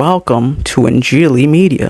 Welcome to Injili Media.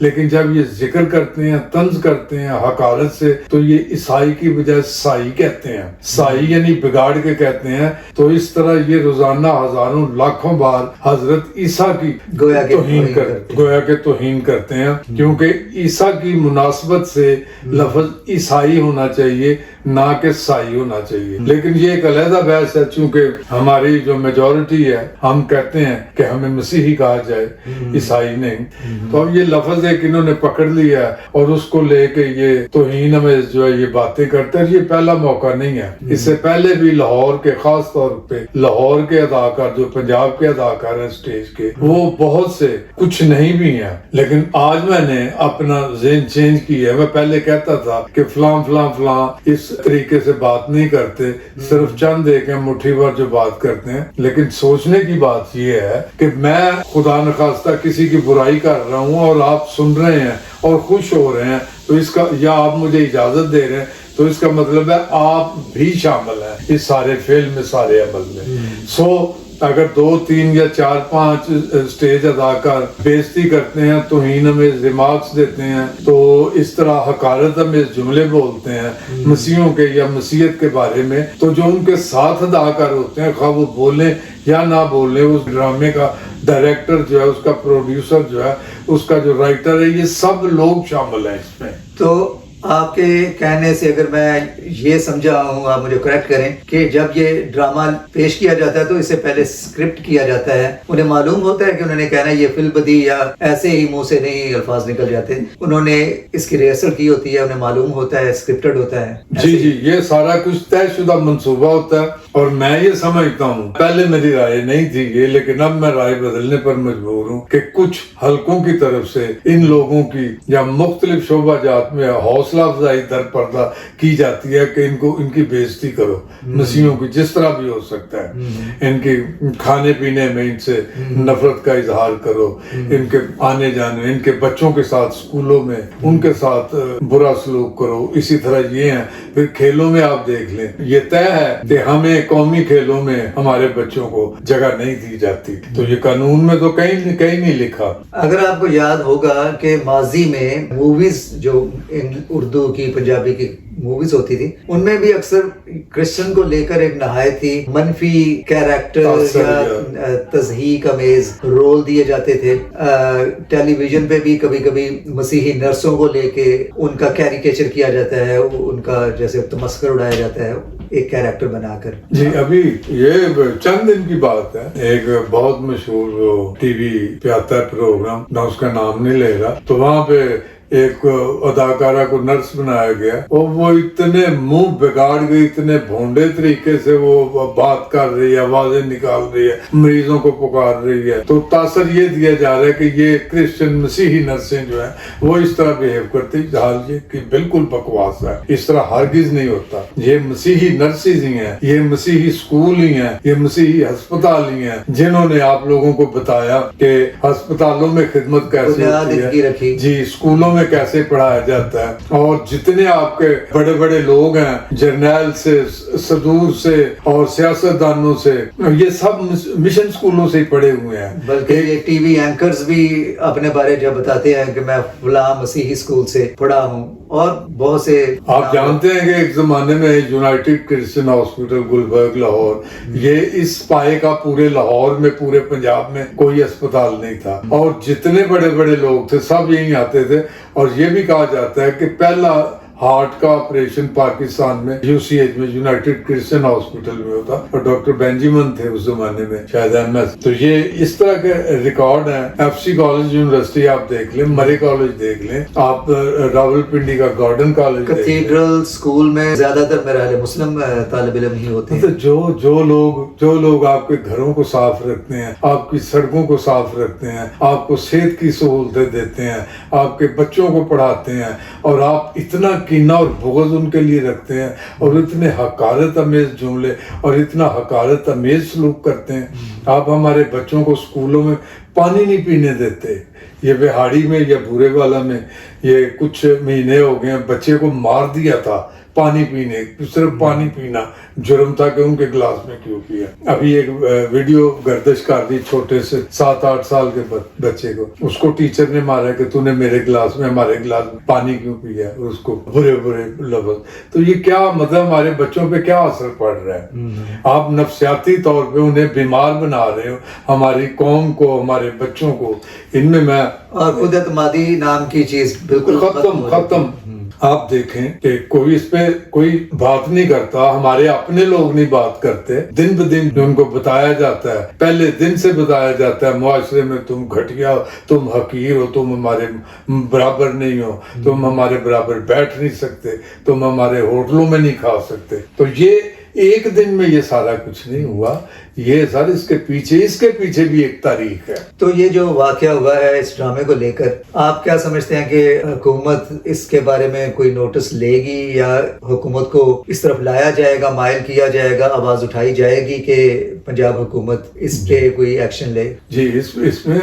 لیکن جب یہ ذکر کرتے ہیں، طنز کرتے ہیں حقارت سے، تو یہ عیسائی کی بجائے سائی کہتے ہیں، سائی یعنی بگاڑ کے کہتے ہیں۔ تو اس طرح یہ روزانہ ہزاروں لاکھوں بار حضرت عیسیٰ کی گویا کہ توہین کرتے ہیں، کیونکہ عیسیٰ کی مناسبت سے لفظ عیسائی ہونا چاہیے نہ کہ سائی ہونا چاہیے۔ لیکن یہ ایک علیحدہ بحث ہے، چونکہ ہماری جو میجورٹی ہے ہم کہتے ہیں کہ ہمیں مسیحی کہا جائے، عیسائی نہیں۔ تو اب یہ لفظ ہے کہ انہوں نے پکڑ لیا اور اس کو لے کے یہ توہین ہمیں جو ہے یہ باتیں کرتے ہیں۔ یہ پہلا موقع نہیں ہے، اس سے پہلے بھی لاہور کے، خاص طور پہ لاہور کے اداکار جو پنجاب کے اداکار ہیں اسٹیج کے، وہ بہت سے کچھ نہیں بھی ہیں۔ لیکن آج میں نے اپنا ذہن چینج کیا ہے۔ میں پہلے کہتا تھا کہ فلاں فلاں فلاں اس طریقے سے بات نہیں کرتے، صرف چند ایک ہیں مٹھی بھر جو بات کرتے ہیں۔ لیکن سوچنے کی بات یہ ہے کہ میں خدا نخواستہ کسی کی برائی کر رہا ہوں اور آپ سن رہے ہیں اور خوش ہو رہے ہیں، تو اس کا، یا آپ مجھے اجازت دے رہے ہیں، تو اس کا مطلب ہے آپ بھی شامل ہیں اس سارے فعل میں، سارے عمل میں۔ اگر 2 3 یا 4 5 اسٹیج اداکار بےزتی کرتے ہیں، توہین امیز ریمارکس دیتے ہیں، تو اس طرح حقارت امیز جملے بولتے ہیں مسیحیوں کے یا مسیحیت کے بارے میں، تو جو ان کے ساتھ اداکار ہوتے ہیں، خواہ وہ بولیں یا نہ بولیں، اس ڈرامے کا ڈائریکٹر جو ہے، اس کا پروڈیوسر جو ہے، اس کا جو رائٹر ہے، یہ سب لوگ شامل ہیں اس میں۔ تو آپ کے کہنے سے اگر میں یہ سمجھا ہوں، آپ مجھے کریکٹ کریں، کہ جب یہ ڈرامہ پیش کیا جاتا ہے تو اس سے پہلے اسکرپٹ کیا جاتا ہے، انہیں معلوم ہوتا ہے کہ انہوں نے کہنا یہ فل بدی یا ایسے ہی منہ سے نہیں الفاظ نکل جاتے، انہوں نے اس کی ریہرسل کی ہوتی ہے، انہیں معلوم ہوتا ہے، اسکرپٹڈ ہوتا ہے؟ جی، یہ سارا کچھ طے شدہ منصوبہ ہوتا ہے، اور میں یہ سمجھتا ہوں، پہلے میری رائے نہیں تھی یہ، لیکن اب میں رائے بدلنے پر مجبور ہوں کہ کچھ حلقوں کی طرف سے ان لوگوں کی یا مختلف شعبہ جات میں حوصلہ افزائی در پردہ کی جاتی ہے کہ ان کی بےزتی کرو، مسیحیوں کی، جس طرح بھی ہو سکتا ہے، ان کی کھانے پینے میں ان سے نفرت کا اظہار کرو، ان کے آنے جانے، ان کے بچوں کے ساتھ اسکولوں میں ان کے ساتھ برا سلوک کرو، اسی طرح یہ ہیں۔ پھر کھیلوں میں آپ دیکھ لیں، یہ طے ہے کہ ہمیں قومی کھیلوں میں ہمارے بچوں کو جگہ نہیں دی جاتی، تو یہ قانون میں تو کہیں نہیں لکھا۔ اگر آپ کو یاد ہوگا کہ ماضی میں موویز جو اردو کی، پنجابی کی موویز ہوتی تھی، ان میں بھی اکثر کرسچن کو لے کر ایک نہایت ہی منفی کیریکٹر یا تضحیک امیز رول دیے جاتے تھے۔ ٹیلی ویژن پہ بھی کبھی کبھی مسیحی نرسوں کو لے کے ان کا کیریکیچر کیا جاتا ہے، ان کا جیسے تمسخر اڑایا جاتا ہے ایک کیریکٹر بنا کر۔ جی، ابھی یہ چند دن کی بات ہے، ایک بہت مشہور ٹی وی پہ آتا ہے پروگرام، میں اس کا نام نہیں لے رہا، تو وہاں پہ ایک اداکارہ کو نرس بنایا گیا اور وہ اتنے منہ بگاڑ گئی، اتنے بھونڈے طریقے سے وہ بات کر رہی ہے، آوازیں نکال رہی ہے، مریضوں کو پکار رہی ہے، تو تاثر یہ دیا جا رہا ہے کہ یہ کرسچن مسیحی نرسیں جو ہیں وہ اس طرح بیہیو کرتی، حال یہ کہ بالکل بکواس ہے، اس طرح ہرگز نہیں ہوتا۔ یہ مسیحی نرسز ہی ہیں، یہ مسیحی اسکول ہی ہیں، یہ مسیحی ہسپتال ہی ہیں جنہوں نے آپ لوگوں کو بتایا کہ ہسپتالوں میں خدمت کیسے ہوتی ہے، جی اسکولوں میں کیسے پڑھایا جاتا ہے، اور جتنے آپ کے بڑے بڑے لوگ ہیں، جرنیل سے، صدور سے اور سیاستدانوں سے، یہ سب مشن اسکولوں سے ہی پڑھے ہوئے ہیں۔ بلکہ یہ ٹی وی اینکرز بھی اپنے بارے جب بتاتے ہیں کہ میں فلاں مسیحی اسکول سے پڑھا ہوں، اور بہت سے آپ جانتے ہیں کہ ایک زمانے میں United Christian hospital Gulberg Lahore, یہ اس پائے کا پورے لاہور میں، پورے پنجاب میں کوئی اسپتال نہیں تھا، اور جتنے بڑے بڑے لوگ تھے سب یہیں آتے تھے، اور یہ بھی کہا جاتا ہے کہ پہلا ہارٹ کا آپریشن پاکستان میں یو سی ایچ میں، یونائٹڈ کرسچن ہاسپٹل میں ہوتا، اور ڈاکٹر بینجیمن تھے اس زمانے میں، شاید ایم ایس۔ تو یہ اس طرح کے ریکارڈ ہیں۔ ایف سی کالج یونیورسٹی آپ دیکھ لیں، مرے کالج دیکھ لیں، آپ راول پنڈی کا گارڈن کالج، کیتھیڈرل اسکول میں زیادہ تر میرا مسلم طالب علم ہی ہوتے ہیں۔ جو لوگ آپ کے گھروں کو صاف رکھتے ہیں، آپ کی سڑکوں کو صاف رکھتے ہیں، آپ کو صحت کی سہولتیں دیتے ہیں، آپ کے بچوں کو پڑھاتے ہیں، اور آپ اتنا کینہ اور بغض ان کے لیے رکھتے ہیں، اور اتنے حقارت امیز جملے اور اتنا حقارت امیز سلوک کرتے ہیں۔ آپ ہمارے بچوں کو اسکولوں میں پانی نہیں پینے دیتے۔ یہ بہاڑی میں یا بورے والا میں یہ کچھ مہینے ہو گئے ہیں، بچے کو مار دیا تھا پانی پینے، صرف پانی پینا جرم تھا کہ ان کے گلاس میں کیوں پیا. ابھی ایک ویڈیو گردش کر دی چھوٹے سے 7-8 سال کے بچے کو، اس کو ٹیچر نے مارا کہ تو نے میرے گلاس میں ہمارے گلاس میں پانی کیوں پیا، اس کو برے برے لفظ. تو یہ کیا مطلب ہمارے بچوں پہ کیا اثر پڑ رہا ہے؟ آپ نفسیاتی طور پہ انہیں بیمار بنا رہے ہو، ہماری قوم کو، ہمارے بچوں کو. ان میں اور خود اعتمادی نام کی چیز بالکل ختم. آپ دیکھیں کہ کوئی اس پہ کوئی بات نہیں کرتا، ہمارے اپنے لوگ نہیں بات کرتے. دن بدن جو ان کو بتایا جاتا ہے، پہلے دن سے بتایا جاتا ہے معاشرے میں تم گھٹیا ہو، تم حقیر ہو، تم ہمارے برابر نہیں ہو، تم ہمارے برابر بیٹھ نہیں سکتے، تم ہمارے ہوٹلوں میں نہیں کھا سکتے. تو یہ ایک دن میں یہ سارا کچھ نہیں ہوا، یہ سر اس کے پیچھے بھی ایک تاریخ ہے. تو یہ جو واقعہ ہوا ہے اس ڈرامے کو لے کر، آپ کیا سمجھتے ہیں کہ حکومت اس کے بارے میں کوئی نوٹس لے گی، یا حکومت کو اس طرف لایا جائے گا، مائل کیا جائے گا، آواز اٹھائی جائے گی کہ پنجاب حکومت اس پہ کوئی ایکشن لے؟ جی اس میں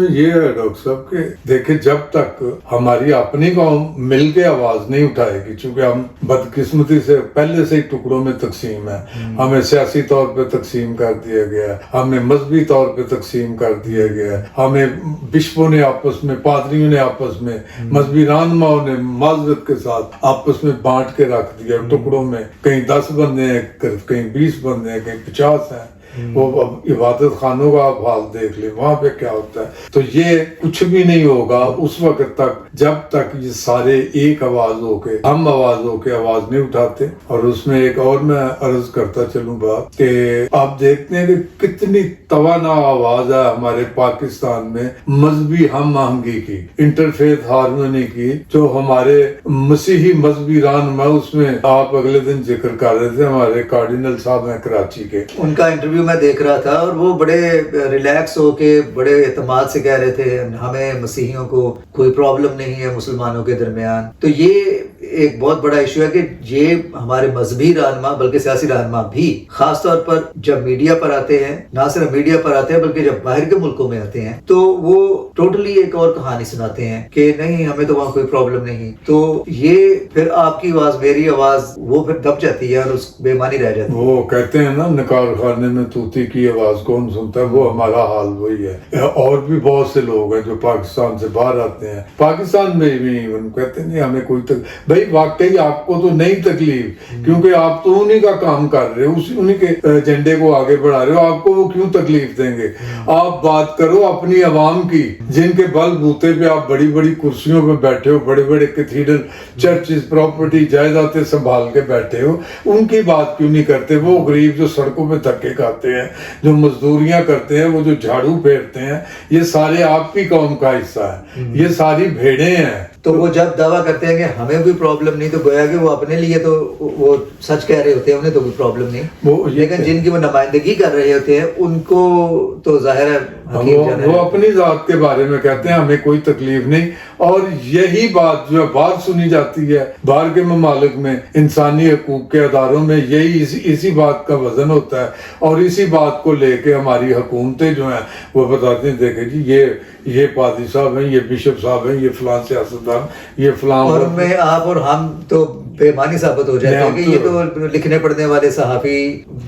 یہ ہے ڈاکٹر صاحب کہ دیکھیں، جب تک ہماری اپنی قوم مل کے آواز نہیں اٹھائے گی، چونکہ ہم بدقسمتی سے پہلے سے ہی ٹکڑوں میں تقسیم ہے، ہمیں سیاسی طور پہ تقسیم کر دیا گیا، ہمیں مذہبی طور پہ تقسیم کر دیا گیا، ہمیں بشپوں نے آپس میں، پادریوں نے آپس میں، مذہبی رہنماؤں نے معذرت کے ساتھ آپس میں بانٹ کے رکھ دیا ٹکڑوں میں. کہیں 10 بندے ہیں، کہیں 20 بندے ہیں، کہیں 50 ہیں. وہ عبادت خانوں کا آپ حال دیکھ لیں، وہاں پہ کیا ہوتا ہے. تو یہ کچھ بھی نہیں ہوگا اس وقت تک جب تک یہ سارے ایک آواز ہو کے، ہم آواز ہو کے آواز نہیں اٹھاتے. اور اس میں ایک اور میں عرض کرتا چلوں بات کہ آپ دیکھتے ہیں کہ کتنی توانا آواز ہے ہمارے پاکستان میں مذہبی ہم آہنگی کی، انٹرفیتھ ہارمونی کی، جو ہمارے مسیحی مذہبی رہنما، اس میں آپ اگلے دن ذکر کر رہے تھے ہمارے کارڈینل صاحب ہیں کراچی کے، ان کا انٹرویو میں دیکھ رہا تھا، اور وہ بڑے ریلیکس ہو کے بڑے اعتماد سے کہہ رہے تھے ہمیں مسیحیوں کو کوئی پرابلم نہیں ہے مسلمانوں کے درمیان. تو یہ ایک بہت بڑا ایشو ہے کہ یہ ہمارے مذہبی رہنما بلکہ سیاسی رہنما بھی خاص طور پر جب میڈیا پر آتے ہیں، نہ صرف میڈیا پر آتے ہیں بلکہ جب باہر کے ملکوں میں آتے ہیں تو وہ ٹوٹلی ایک اور کہانی سناتے ہیں کہ نہیں ہمیں تو وہاں کوئی پرابلم نہیں. تو یہ پھر آپ کی آواز، میری آواز، وہ پھر دب جاتی ہے اور اس بے معنی رہ جاتی ہے. وہ کہتے ہیں نا نکال خانے میں طوطی کی آواز کون سنتا ہے، وہ ہمارا حال وہی ہے. اور بھی بہت سے لوگ ہیں جو پاکستان سے باہر آتے ہیں، پاکستان میں بھی کہتے ہیں ہمیں کوئی بھائی واقعی آپ کو تو نہیں تکلیف، کیونکہ آپ تو انہی کا کام کر رہے ہو، انہی کے ایجنڈے کو آگے بڑھا رہے ہو، آپ کو وہ کیوں تکلیف دیں گے. آپ بات کرو اپنی عوام کی، جن کے بل بوتے پہ آپ بڑی بڑی کرسیوں پہ بیٹھے ہو، بڑے بڑے کیتھیڈرل چرچز، پراپرٹی، جائیدادیں سنبھال کے بیٹھے ہو، ان کی بات کیوں نہیں کرتے؟ وہ غریب جو سڑکوں پہ دھکے کھاتے ہیں، جو مزدوریاں کرتے ہیں، وہ جو جھاڑو پھیرتے ہیں، یہ سارے آپ کی قوم کا حصہ ہے، یہ ساری بھیڑیں ہیں. تو وہ جب دعویٰ کرتے ہیں کہ ہمیں کوئی پرابلم نہیں، تو گویا کہ وہ اپنے لیے تو وہ سچ کہہ رہے ہوتے ہیں، انہیں تو کوئی پرابلم نہیں، لیکن جن کی وہ نمائندگی کر رہے ہوتے ہیں ان کو تو ظاہر ہے وہ اپنی ذات کے بارے میں کہتے ہیں ہمیں کوئی تکلیف نہیں. اور یہی بات جو بات سنی جاتی ہے باہر کے ممالک میں، انسانی حقوق کے اداروں میں، یہی اسی بات کا وزن ہوتا ہے. اور اسی بات کو لے کے ہماری حکومتیں جو ہیں وہ بتاتے ہیں دیکھیں جی یہ پادری صاحب ہیں، یہ بشپ صاحب ہیں، یہ فلاں سیاستدان، یہ فلاں، اور میں آپ اور ہم تو بے معنی ثابت ہو جاتے ہیں کہ یہ تو لکھنے پڑھنے والے صحافی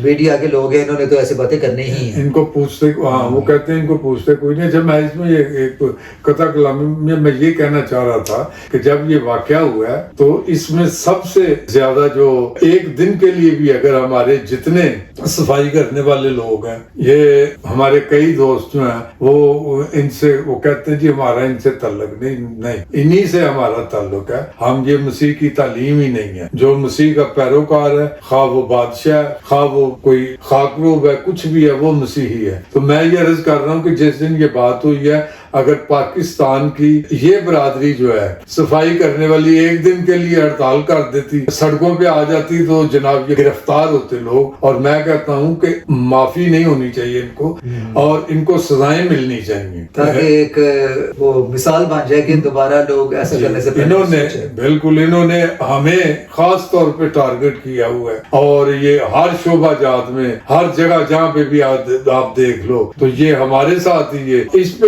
میڈیا کے لوگ ہیں، انہوں نے تو ایسی باتیں کرنی ہی ہیں. ان کو پوچھتے، ہاں وہ کہتے ہیں ان کو پوچھتے کوئی نہیں. جب میں اس میں ایک قطع کلامی میں یہ کہنا چاہ رہا تھا کہ جب یہ واقعہ ہوا ہے تو اس میں سب سے زیادہ جو ایک دن کے لیے بھی اگر ہمارے جتنے صفائی کرنے والے لوگ ہیں، یہ ہمارے کئی دوست جو ہیں وہ ان سے وہ کہتے ہیں جی ہمارا ان سے تعلق نہیں، انہی سے ہمارا تعلق ہے، ہم یہ مسیح کی تعلیم ہی نہیں ہے. جو مسیح کا پیروکار ہے، خواہ وہ بادشاہ ہے، خواہ وہ کوئی خاکروب ہے، کچھ بھی ہے، وہ مسیحی ہے. تو میں یہ عرض کر رہا ہوں کہ جس دن یہ بات ہوئی ہے، اگر پاکستان کی یہ برادری جو ہے صفائی کرنے والی ایک دن کے لیے ہڑتال کر دیتی، سڑکوں پہ آ جاتی، تو جناب یہ گرفتار ہوتے لوگ. اور میں کہتا ہوں کہ معافی نہیں ہونی چاہیے ان کو، اور ان کو سزائیں ملنی چاہیے، تاکہ ایک وہ مثال بن جائے کہ دوبارہ لوگ ایسا کرنے سے انہوں نے ہمیں خاص طور پہ ٹارگٹ کیا ہوا ہے. اور یہ ہر شعبہ جات میں، ہر جگہ جہاں پہ بھی آپ دیکھ لو، تو یہ ہمارے ساتھ ہی ہے. اس پہ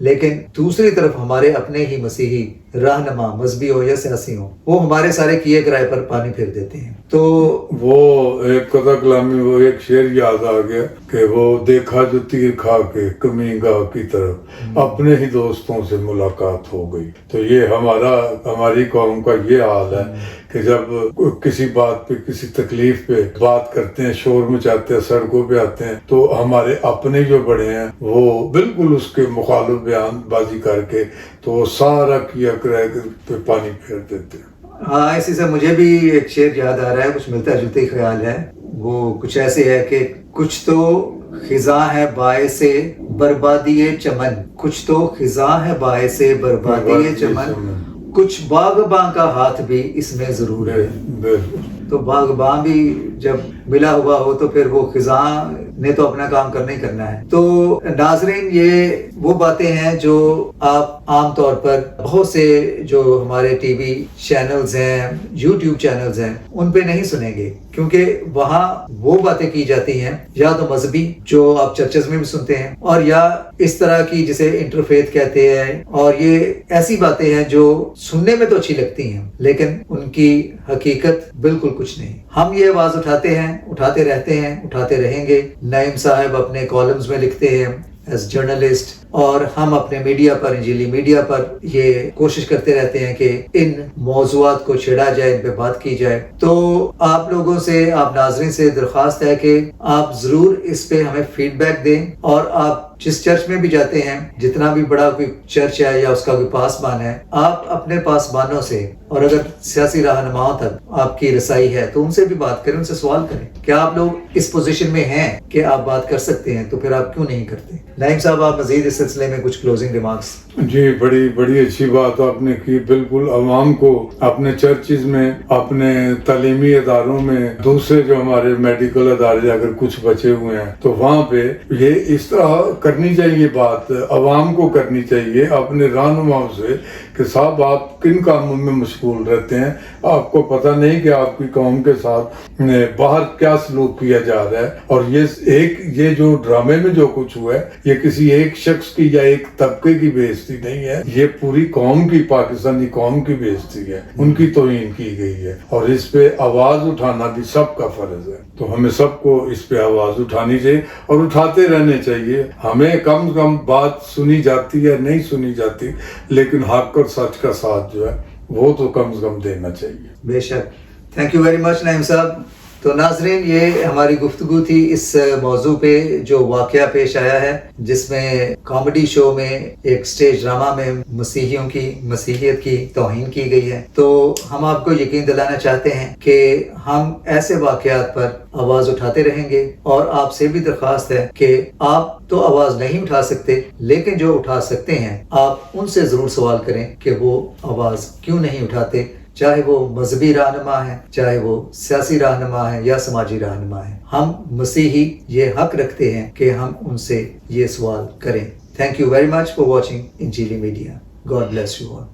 لیکن دوسری طرف ہمارے اپنے ہی مسیحی رہنما مذہبی ہو یا سیاسی ہو وہ ہمارے سارے کیے کرائے پر پانی پھیر دیتے ہیں. تو وہ ایک قطع کلامی وہ ایک شعر یاد آ گیا کہ وہ دیکھا جو تیر کھا کے کمی گاہ کی طرف اپنے ہی دوستوں سے ملاقات ہو گئی. تو یہ ہماری قوم کا یہ حال ہے کہ جب کسی بات پہ کسی تکلیف پہ بات کرتے ہیں شور مچاتے ہیں سڑکوں پہ آتے ہیں تو ہمارے اپنے جو بڑے ہیں وہ بالکل اس کے مخالف بیان بازی کر کے تو وہ سارا کیا کرائے پہ پانی پھیر دیتے ہیں. ہاں اسی سے مجھے بھی ایک شعر یاد آ رہا ہے, کچھ ملتا جلتا ہی خیال ہے. وہ کچھ ایسے ہے کہ کچھ تو خزاں ہے باعث بربادی چمن, کچھ تو خزاں ہے باعث بربادی چمن, کچھ باغباں کا ہاتھ بھی اس میں ضرور ہے. تو باغباں بھی جب ملا ہوا ہو تو پھر وہ خزاں نے تو اپنا کام کرنا ہی کرنا ہے. تو ناظرین یہ وہ باتیں ہیں جو آپ عام طور پر بہت سے جو ہمارے ٹی وی چینلز ہیں یوٹیوب چینلز ہیں ان پہ نہیں سنیں گے, کیونکہ وہاں وہ باتیں کی جاتی ہیں یا تو مذہبی جو آپ چرچز میں بھی سنتے ہیں, اور یا اس طرح کی جسے انٹرفیتھ کہتے ہیں, اور یہ ایسی باتیں ہیں جو سننے میں تو اچھی لگتی ہیں لیکن ان کی حقیقت بالکل کچھ نہیں. ہم یہ آواز اٹھاتے ہیں, اٹھاتے رہتے ہیں, اٹھاتے رہیں گے. نعیم صاحب اپنے کالمز میں لکھتے ہیں ایز جرنلسٹ, اور ہم اپنے میڈیا پر انجیلی میڈیا پر یہ کوشش کرتے رہتے ہیں کہ ان موضوعات کو چھیڑا جائے, ان پہ بات کی جائے. تو آپ لوگوں سے, آپ ناظرین سے درخواست ہے کہ آپ ضرور اس پہ ہمیں فیڈ بیک دیں, اور آپ جس چرچ میں بھی جاتے ہیں, جتنا بھی بڑا کوئی چرچ ہے یا اس کا کوئی پاسبان ہے, آپ اپنے پاسبانوں سے, اور اگر سیاسی رہنماؤں تک آپ کی رسائی ہے تو ان سے بھی بات کریں, ان سے سوال کریں. کیا آپ لوگ اس پوزیشن میں ہیں کہ آپ بات کر سکتے ہیں, تو پھر آپ کیوں نہیں کرتے؟ نعیم صاحب آپ مزید اس سلسلے میں کچھ کلوزنگ ریمارکس. جی بڑی اچھی بات آپ نے کی. بالکل عوام کو اپنے چرچز میں, اپنے تعلیمی اداروں میں, دوسرے جو ہمارے میڈیکل ادارے اگر کچھ بچے ہوئے ہیں تو وہاں پہ یہ اس طرح کرنی چاہیے, بات عوام کو کرنی چاہیے اپنے رہنماؤں سے کہ صاحب آپ کن کاموں میں مشغول رہتے ہیں, آپ کو پتہ نہیں کہ آپ کی قوم کے ساتھ باہر کیا سلوک کیا جا رہا ہے. اور یہ جو ڈرامے میں جو کچھ ہوا ہے یہ کسی ایک شخص کی یا ایک طبقے کی بےعزتی نہیں ہے, یہ پوری قوم کی, پاکستانی قوم کی بےعزتی ہے, ان کی توہین کی گئی ہے, اور اس پہ آواز اٹھانا بھی سب کا فرض ہے. تو ہمیں سب کو اس پہ آواز اٹھانی چاہیے اور اٹھاتے رہنے چاہیے. ہمیں کم از کم بات سنی جاتی ہے نہیں سنی جاتی, لیکن حق اور سچ کا ساتھ جو ہے وہ تو کم از کم دینا چاہیے. بے شک. تھینک یو ویری مچ نعیم صاحب. تو ناظرین یہ ہماری گفتگو تھی اس موضوع پہ جو واقعہ پیش آیا ہے, جس میں کامیڈی شو میں ایک سٹیج ڈرامہ میں مسیحیوں کی مسیحیت کی توہین کی گئی ہے. تو ہم آپ کو یقین دلانا چاہتے ہیں کہ ہم ایسے واقعات پر آواز اٹھاتے رہیں گے, اور آپ سے بھی درخواست ہے کہ آپ تو آواز نہیں اٹھا سکتے لیکن جو اٹھا سکتے ہیں آپ ان سے ضرور سوال کریں کہ وہ آواز کیوں نہیں اٹھاتے, چاہے وہ مذہبی رہنما ہے, چاہے وہ سیاسی رہنما ہے یا سماجی رہنما ہے. ہم مسیحی یہ حق رکھتے ہیں کہ ہم ان سے یہ سوال کریں. Thank you very much for watching انجیلی media. God bless you all.